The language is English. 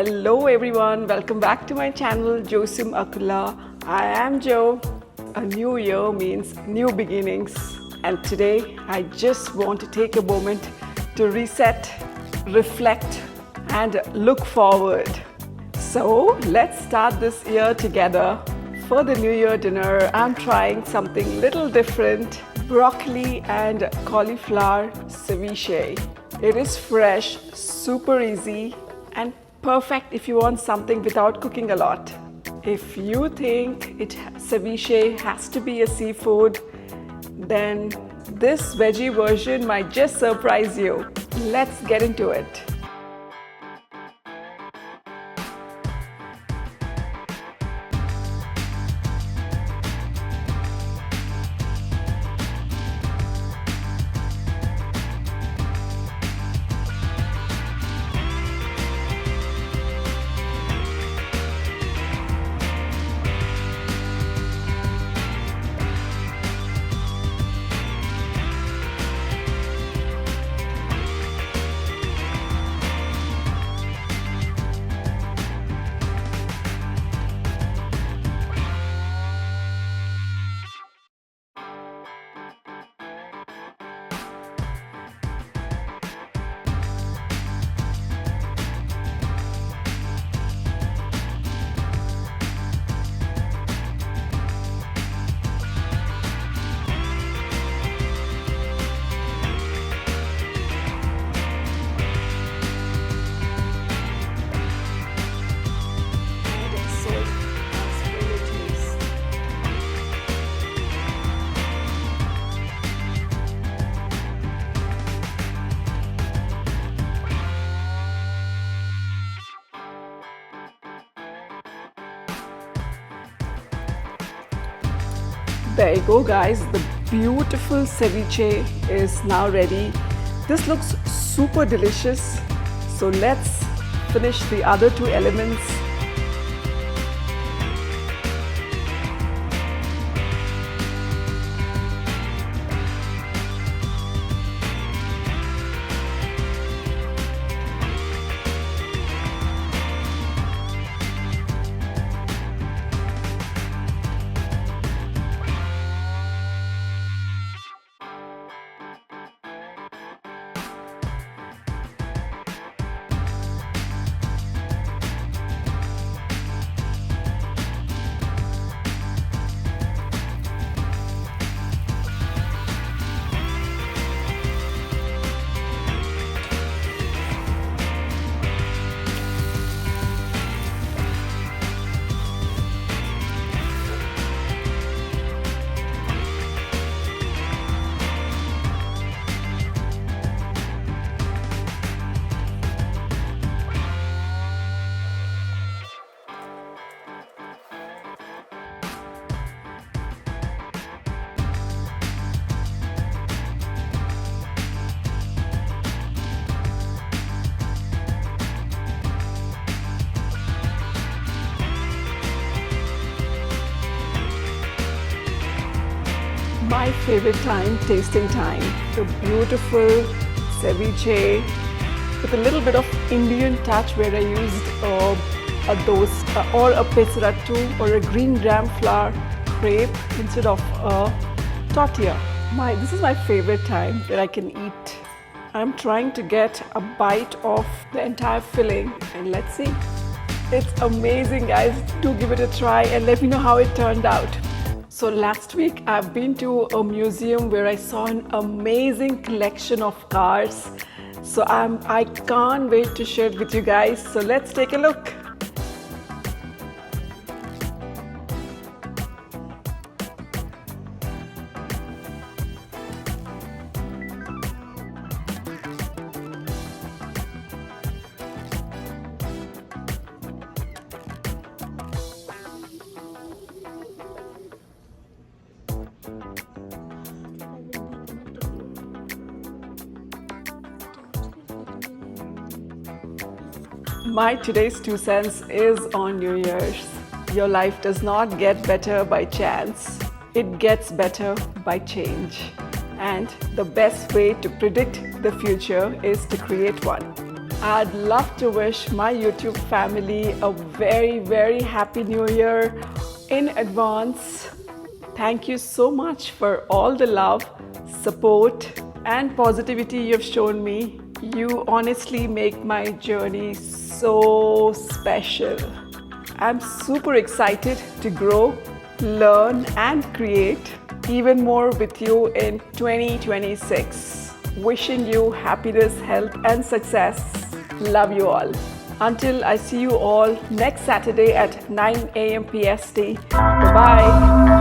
Hello everyone, welcome back to my channel JoSum Akula. I am Jo. A new year means new beginnings, and today I just want to take a moment to reset, reflect and look forward. So let's start this year together. For the New Year dinner, I'm trying something little different, broccoli and cauliflower ceviche. It is fresh, super easy and perfect if you want something without cooking a lot. If you think ceviche has to be a seafood, then this veggie version might just surprise you. Let's get into it. There you go guys, the beautiful ceviche is now ready. This looks super delicious. So let's finish the other two elements. My favorite time, tasting time. The beautiful ceviche with a little bit of Indian touch where I used a dosa or a pesarattu or a green gram flour crepe instead of a tortilla. This is my favorite time where I can eat. I'm trying to get a bite of the entire filling and let's see. It's amazing guys. Do give it a try and let me know how it turned out. So last week I've been to a museum where I saw an amazing collection of cars. So I can't wait to share it with you guys. So let's take a look. My today's 2 cents is on New Year's. Your life does not get better by chance. It gets better by change. And the best way to predict the future is to create one. I'd love to wish my YouTube family a very happy new year in advance. Thank you so much for all the love, support, and positivity you've shown me. You honestly make my journey so special. I'm super excited to grow, learn, and create even more with you in 2026. Wishing you happiness, health, and success. Love you all. Until I see you all next Saturday at 9 a.m. PST. Bye-bye.